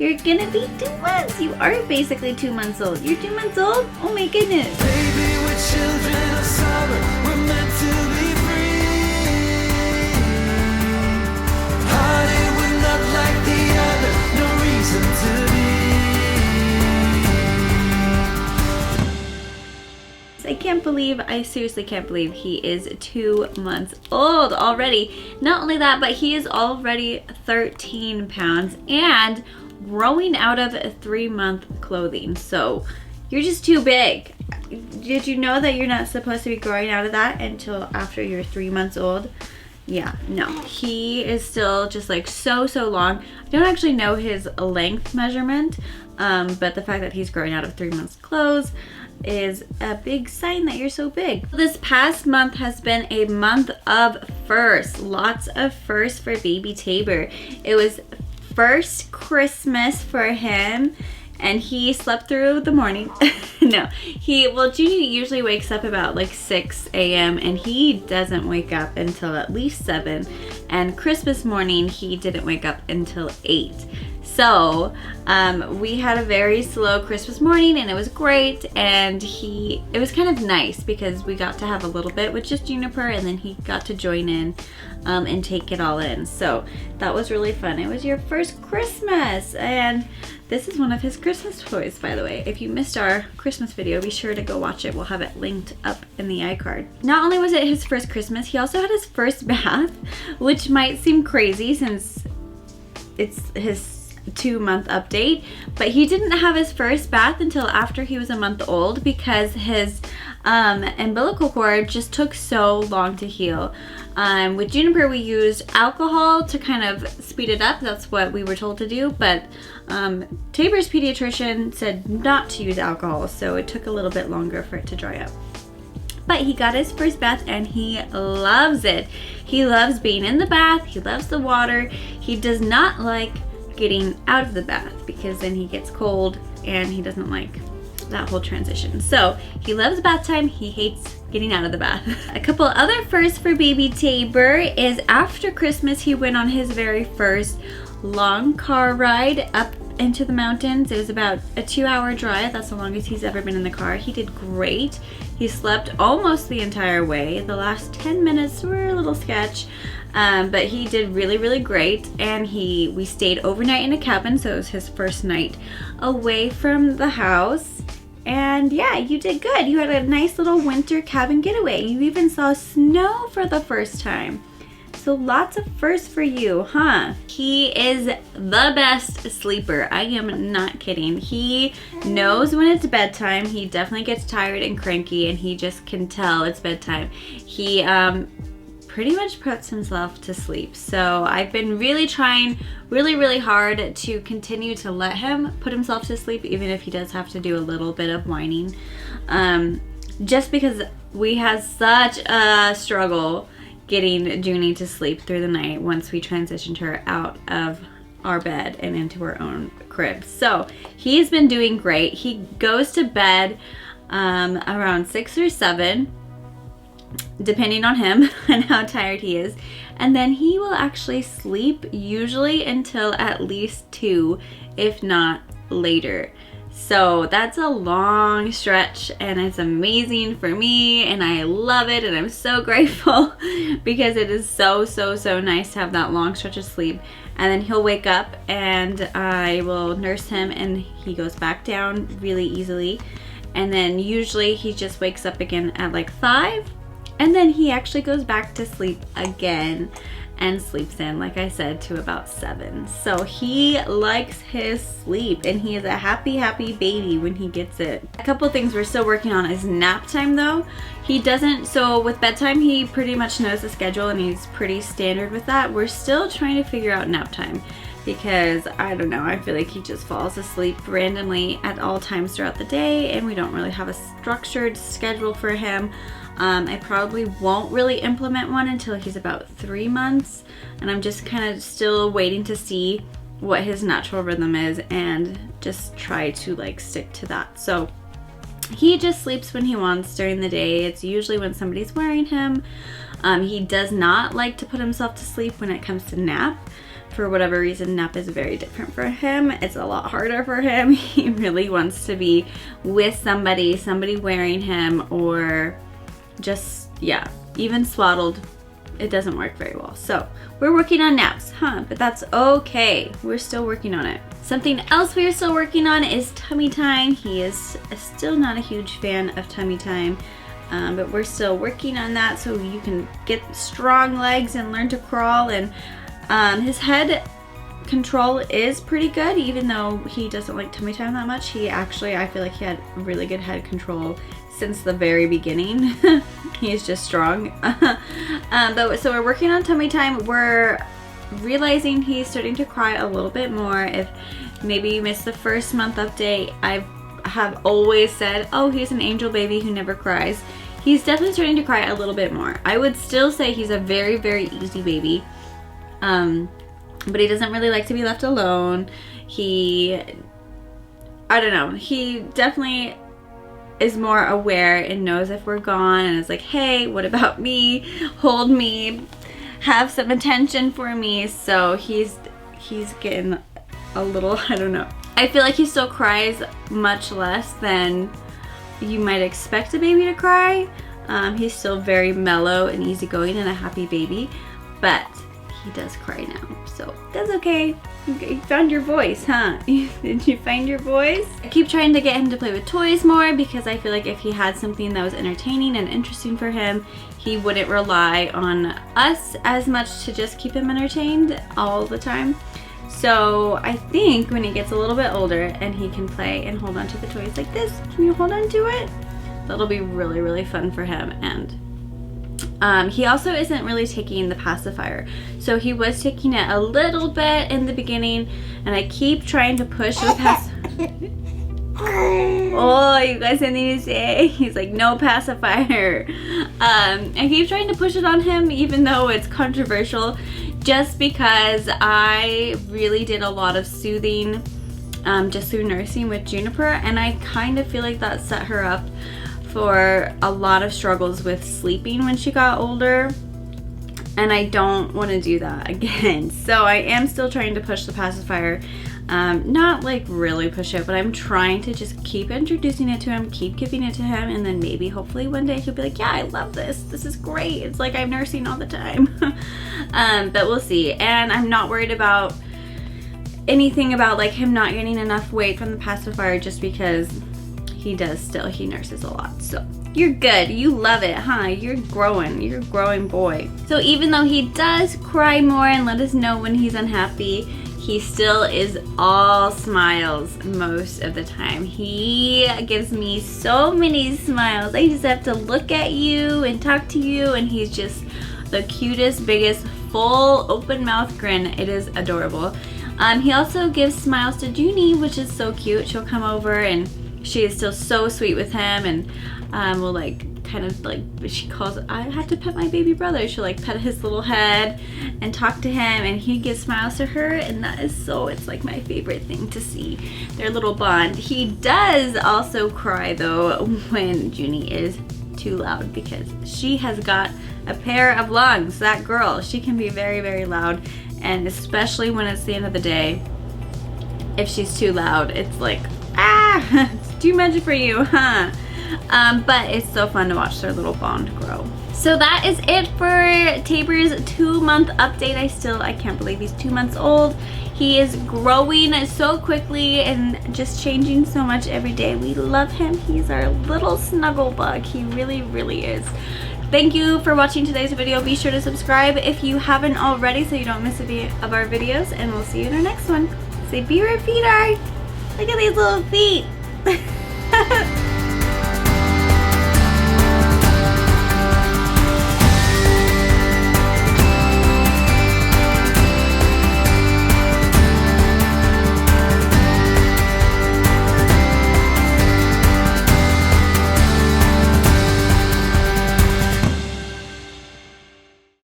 You're gonna be 2 months. You are basically 2 months old. You're 2 months old? Oh my goodness. Baby, we're children of summer. We're meant to be free. Hearted, we're not like the other. No reason to be. I seriously can't believe he is 2 months old already. Not only that, but he is already 13 pounds and growing out of 3-month clothing. So you're just too big. Did you know that you're not supposed to be growing out of that until after you're 3 months old? Yeah, no, he is still just like so long. I don't actually know his length measurement, but the fact that he's growing out of 3 months clothes is a big sign that you're so big. This past month has been a month of firsts. Lots of firsts for Baby Tabor. It was first Christmas for him and he slept through the morning. No, Junior usually wakes up about like 6 a.m. and he doesn't wake up until at least 7. And Christmas morning, he didn't wake up until 8. So we had a very slow Christmas morning and it was great, and it was kind of nice because we got to have a little bit with just Juniper and then he got to join in and take it all in. So that was really fun. It was your first Christmas, and this is one of his Christmas toys, by the way. If you missed our Christmas video, be sure to go watch it. We'll have it linked up in the iCard. Not only was it his first Christmas, he also had his first bath, which might seem crazy since it's his 2-month update, but he didn't have his first bath until after he was a month old because his umbilical cord just took so long to heal. With Juniper, we used alcohol to kind of speed it up. That's what we were told to do, but Tabor's pediatrician said not to use alcohol, so it took a little bit longer for it to dry up. But he got his first bath and he loves it. He loves being in the bath. He loves the water. He does not like getting out of the bath because then he gets cold and he doesn't like that whole transition. So he loves bath time. He hates getting out of the bath. A couple other firsts for Baby Tabor is after Christmas, he went on his very first long car ride up into the mountains. It was about a 2-hour drive. That's the longest he's ever been in the car. He did great. He slept almost the entire way. The last 10 minutes were a little sketch, but he did really great. And we stayed overnight in a cabin, so it was his first night away from the house. And yeah, you did good. You had a nice little winter cabin getaway. You even saw snow for the first time. So lots of firsts for you, huh? He is the best sleeper. I am not kidding. He knows when it's bedtime. He definitely gets tired and cranky and he just can tell it's bedtime. He pretty much puts himself to sleep. So I've been really trying really hard to continue to let him put himself to sleep, even if he does have to do a little bit of whining. Just because we had such a struggle getting Junie to sleep through the night once we transitioned her out of our bed and into her own crib. So he's been doing great. He goes to bed around 6 or 7, depending on him and how tired he is. And then he will actually sleep usually until at least 2, if not later. So that's a long stretch and it's amazing for me and I love it and I'm so grateful because it is so nice to have that long stretch of sleep. And then he'll wake up and I will nurse him and he goes back down really easily. And then usually he just wakes up again at like 5 and then he actually goes back to sleep again and sleeps in, like I said, to about 7. So he likes his sleep and he is a happy baby when he gets it. A couple things we're still working on is nap time though. He doesn't, so with bedtime he pretty much knows the schedule and he's pretty standard with that. We're still trying to figure out nap time because I don't know, I feel like he just falls asleep randomly at all times throughout the day and we don't really have a structured schedule for him. I probably won't really implement one until he's about 3 months, and I'm just kind of still waiting to see what his natural rhythm is and just try to like stick to that. So he just sleeps when he wants during the day. It's usually when somebody's wearing him. He does not like to put himself to sleep when it comes to nap, for whatever reason, nap is very different for him. It's a lot harder for him. He really wants to be with somebody wearing him, or just, yeah, even swaddled. It doesn't work very well. So we're working on naps, but that's okay. We're still working on it. Something else we are still working on is tummy time. He is still not a huge fan of tummy time, but we're still working on that so you can get strong legs and learn to crawl. And his head control is pretty good, even though he doesn't like tummy time that much. He actually, I feel like he had really good head control since the very beginning. He's just strong. So we're working on tummy time. We're realizing he's starting to cry a little bit more. If maybe you missed the first month update, I have always said, oh, he's an angel baby who never cries. He's definitely starting to cry a little bit more. I would still say he's a very, very easy baby. But he doesn't really like to be left alone. I don't know, he definitely is more aware and knows if we're gone and is like, hey, what about me? Hold me, have some attention for me. So he's getting a little, I don't know. I feel like he still cries much less than you might expect a baby to cry. He's still very mellow and easygoing and a happy baby, but he does cry now, so that's okay. You found your voice, huh? Did you find your voice? I keep trying to get him to play with toys more, because I feel like if he had something that was entertaining and interesting for him, he wouldn't rely on us as much to just keep him entertained all the time. So I think when he gets a little bit older and he can play and hold on to the toys like this, can you hold on to it? That'll be really, really fun for him. And he also isn't really taking the pacifier. So he was taking it a little bit in the beginning, and I keep trying to push the pacifier. Oh, you guys have anything to say? He's like, no pacifier. I keep trying to push it on him, even though it's controversial, just because I really did a lot of soothing just through nursing with Juniper, and I kind of feel like that set her up for a lot of struggles with sleeping when she got older, and I don't want to do that again. So I am still trying to push the pacifier, not like really push it, but I'm trying to just keep introducing it to him, keep giving it to him, and then maybe hopefully one day he'll be like, yeah, I love this, this is great, it's like I'm nursing all the time. But we'll see. And I'm not worried about anything about like him not getting enough weight from the pacifier, just because he nurses a lot. So you're good, you love it, huh? You're a growing boy. So even though he does cry more and let us know when he's unhappy, he still is all smiles most of the time. He gives me so many smiles. I just have to look at you and talk to you, and he's just the cutest, biggest, full open mouth grin. It is adorable. He also gives smiles to Junie, which is so cute. She'll come over and she is still so sweet with him, and will like kind of like, she calls, I have to pet my baby brother. She'll like pet his little head and talk to him, and he gives smiles to her, and that is so, it's like my favorite thing to see, their little bond. He does also cry though when Junie is too loud, because she has got a pair of lungs. That girl, she can be very, very loud, and especially when it's the end of the day, if she's too loud, it's like, ah, it's too much for you, huh? But it's so fun to watch their little bond grow. So that is it for Tabor's 2-month update. I can't believe he's 2 months old. He is growing so quickly and just changing so much every day. We love him. He's our little snuggle bug. He really, really is. Thank you for watching today's video. Be sure to subscribe if you haven't already so you don't miss a of our videos, and we'll see you in our next one. Say, be where feet are. Look at these little feet.